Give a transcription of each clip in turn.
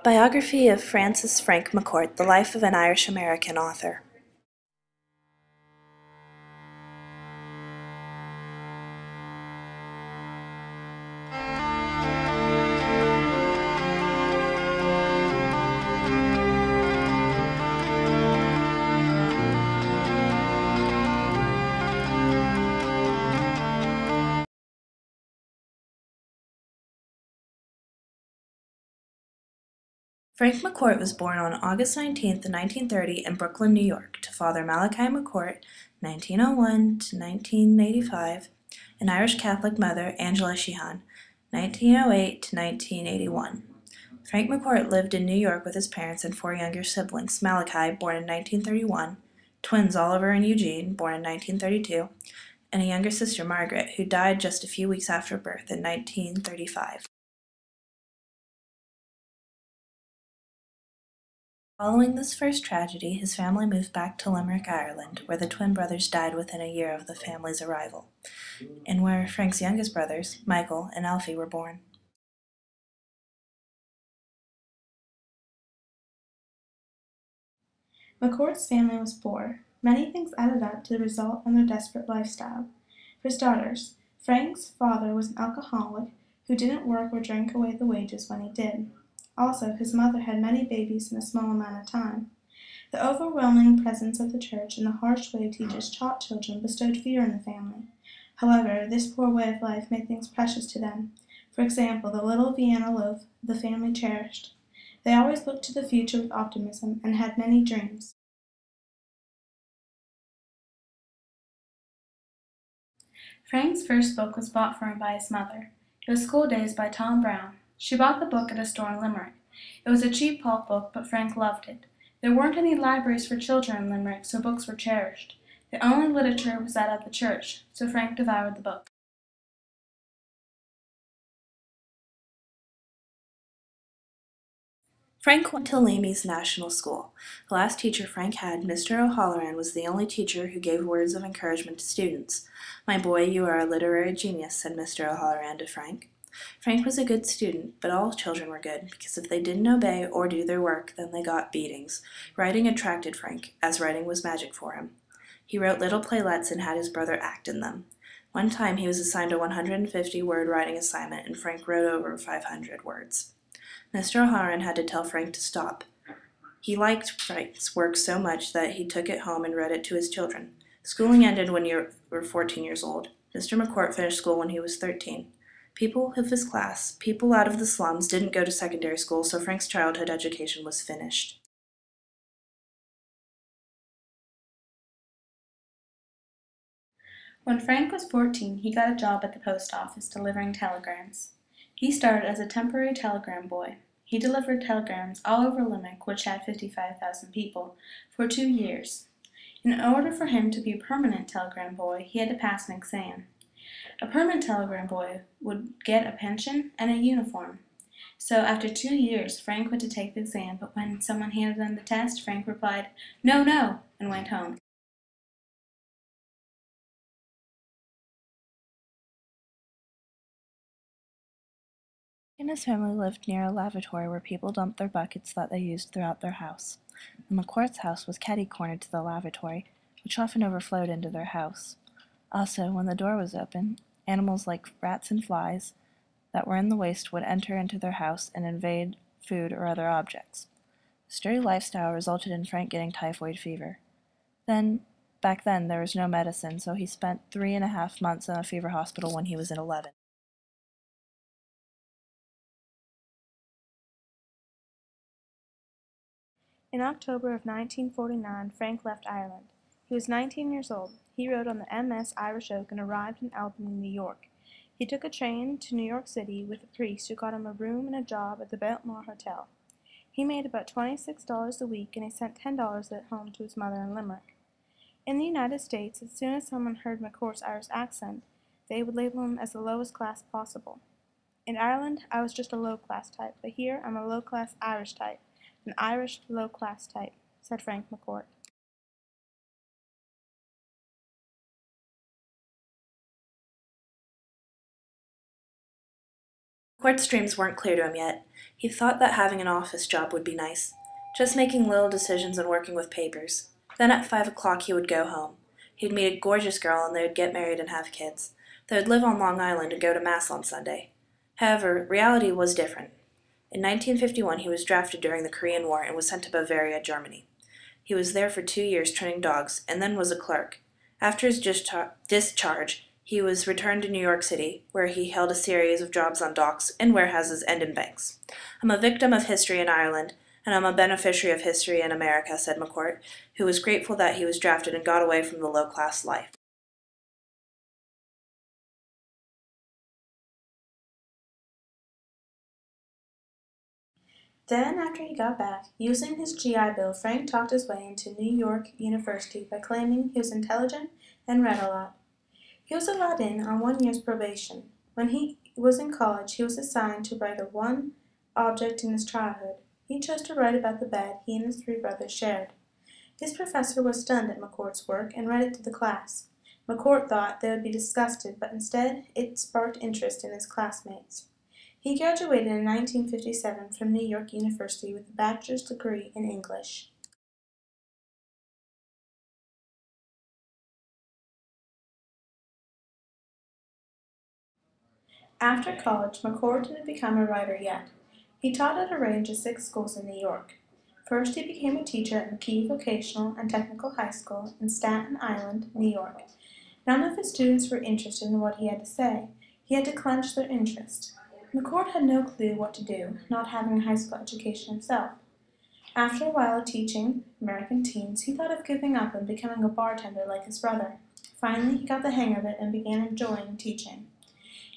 Biography of Francis Frank McCourt, The Life of an Irish-American Author. Frank McCourt was born on August 19, 1930 in Brooklyn, New York, to Father Malachi McCourt, 1901 to 1985, and Irish Catholic mother Angela Sheehan, 1908 to 1981. Frank McCourt lived in New York with his parents and four younger siblings: Malachi, born in 1931, twins Oliver and Eugene, born in 1932, and a younger sister, Margaret, who died just a few weeks after birth in 1935. Following this first tragedy, his family moved back to Limerick, Ireland, where the twin brothers died within a year of the family's arrival, and where Frank's youngest brothers, Michael and Alfie, were born. McCourt's family was poor. Many things added up to the result in their desperate lifestyle. For starters, Frank's father was an alcoholic who didn't work or drank away the wages when he did. Also, his mother had many babies in a small amount of time. The overwhelming presence of the church and the harsh way teachers taught children bestowed fear in the family. However, this poor way of life made things precious to them. For example, the little Vienna loaf the family cherished. They always looked to the future with optimism and had many dreams. Frank's first book was bought for him by his mother. It was School Days by Tom Brown. She bought the book at a store in Limerick. It was a cheap pulp book, but Frank loved it. There weren't any libraries for children in Limerick, so books were cherished. The only literature was that of the church, so Frank devoured the book. Frank went to Lamy's National School. The last teacher Frank had, Mr. O'Halloran, was the only teacher who gave words of encouragement to students. "My boy, you are a literary genius," said Mr. O'Halloran to Frank. Frank was a good student, but all children were good, because if they didn't obey or do their work, then they got beatings. Writing attracted Frank, as writing was magic for him. He wrote little playlets and had his brother act in them. One time he was assigned a 150-word writing assignment, and Frank wrote over 500 words. Mr. O'Halloran had to tell Frank to stop. He liked Frank's work so much that he took it home and read it to his children. Schooling ended when you were 14 years old. Mr. McCourt finished school when he was 13. People of his class, people out of the slums, didn't go to secondary school, so Frank's childhood education was finished. When Frank was 14, he got a job at the post office delivering telegrams. He started as a temporary telegram boy. He delivered telegrams all over Limerick, which had 55,000 people, for 2 years. In order for him to be a permanent telegram boy, he had to pass an exam. A permanent telegram boy would get a pension and a uniform. So after 2 years, Frank went to take the exam, but when someone handed him the test, Frank replied, "No, no," and went home. Frank and his family lived near a lavatory where people dumped their buckets that they used throughout their house. The McCourt's house was catty-cornered to the lavatory, which often overflowed into their house. Also, when the door was open, animals like rats and flies that were in the waste would enter into their house and invade food or other objects. This dirty lifestyle resulted in Frank getting typhoid fever. Back then, there was no medicine, so he spent 3.5 months in a fever hospital when he was 11. In October of 1949, Frank left Ireland. He was 19 years old. He rode on the MS Irish Oak and arrived in Albany, New York. He took a train to New York City with a priest who got him a room and a job at the Biltmore Hotel. He made about $26 a week, and he sent $10 at home to his mother in Limerick. In the United States, as soon as someone heard McCourt's Irish accent, they would label him as the lowest class possible. In Ireland, I was just a low-class type, but here I'm a low-class Irish type. An Irish low-class type, said Frank McCourt. McCourt's dreams weren't clear to him yet. He thought that having an office job would be nice, just making little decisions and working with papers. Then at 5 o'clock he would go home. He'd meet a gorgeous girl and they would get married and have kids. They would live on Long Island and go to Mass on Sunday. However, reality was different. In 1951 he was drafted during the Korean War and was sent to Bavaria, Germany. He was there for 2 years training dogs and then was a clerk. After his discharge, he was returned to New York City, where he held a series of jobs on docks, in warehouses, and in banks. "I'm a victim of history in Ireland, and I'm a beneficiary of history in America," said McCourt, who was grateful that he was drafted and got away from the low-class life. Then, after he got back, using his GI Bill, Frank talked his way into New York University by claiming he was intelligent and read a lot. He was allowed in on 1 year's probation. When he was in college, he was assigned to write one object in his childhood. He chose to write about the bed he and his 3 brothers shared. His professor was stunned at McCourt's work and read it to the class. McCourt thought they would be disgusted, but instead it sparked interest in his classmates. He graduated in 1957 from New York University with a bachelor's degree in English. After college, McCourt didn't become a writer yet. He taught at a range of 6 schools in New York. First, he became a teacher at McKee Vocational and Technical High School in Staten Island, New York. None of his students were interested in what he had to say. He had to clench their interest. McCourt had no clue what to do, not having a high school education himself. After a while of teaching American teens, he thought of giving up and becoming a bartender like his brother. Finally, he got the hang of it and began enjoying teaching.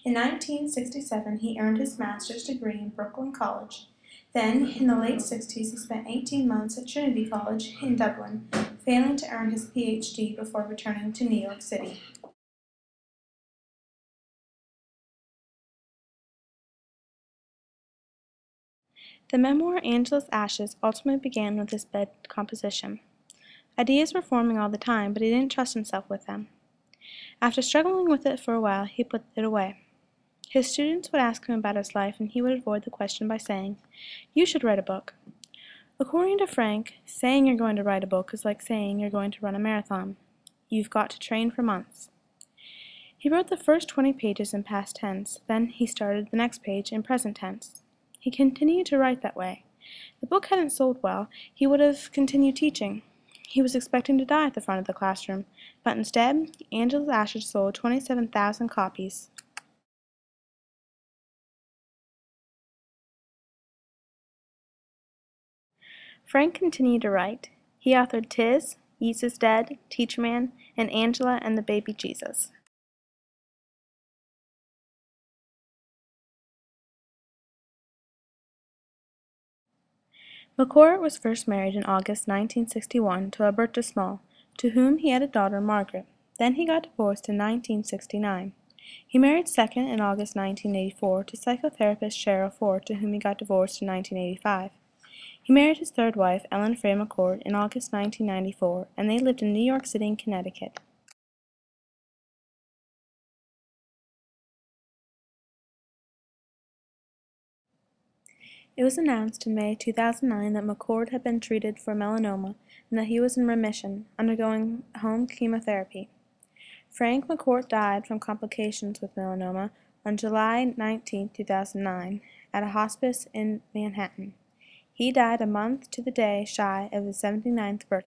In 1967, he earned his master's degree in Brooklyn College. Then, in the late 60s, he spent 18 months at Trinity College in Dublin, failing to earn his PhD before returning to New York City. The memoir Angela's Ashes ultimately began with his bed composition. Ideas were forming all the time, but he didn't trust himself with them. After struggling with it for a while, he put it away. His students would ask him about his life, and he would avoid the question by saying, "You should write a book." According to Frank, saying you're going to write a book is like saying you're going to run a marathon. You've got to train for months. He wrote the first 20 pages in past tense, then he started the next page in present tense. He continued to write that way. The book hadn't sold well. He would have continued teaching. He was expecting to die at the front of the classroom, but instead, Angela's Ashes sold 27,000 copies. Frank continued to write. He authored Tis, Yeats Dead, TeacherMan, and Angela and the Baby Jesus. McCourt was first married in August 1961 to Alberta Small, to whom he had a daughter, Margaret. Then he got divorced in 1969. He married second in August 1984 to psychotherapist Cheryl Ford, to whom he got divorced in 1985. He married his third wife, Ellen Frey McCourt, in August 1994, and they lived in New York City and Connecticut. It was announced in May 2009 that McCourt had been treated for melanoma and that he was in remission, undergoing home chemotherapy. Frank McCourt died from complications with melanoma on July 19, 2009, at a hospice in Manhattan. He died a month to the day shy of his 79th birthday.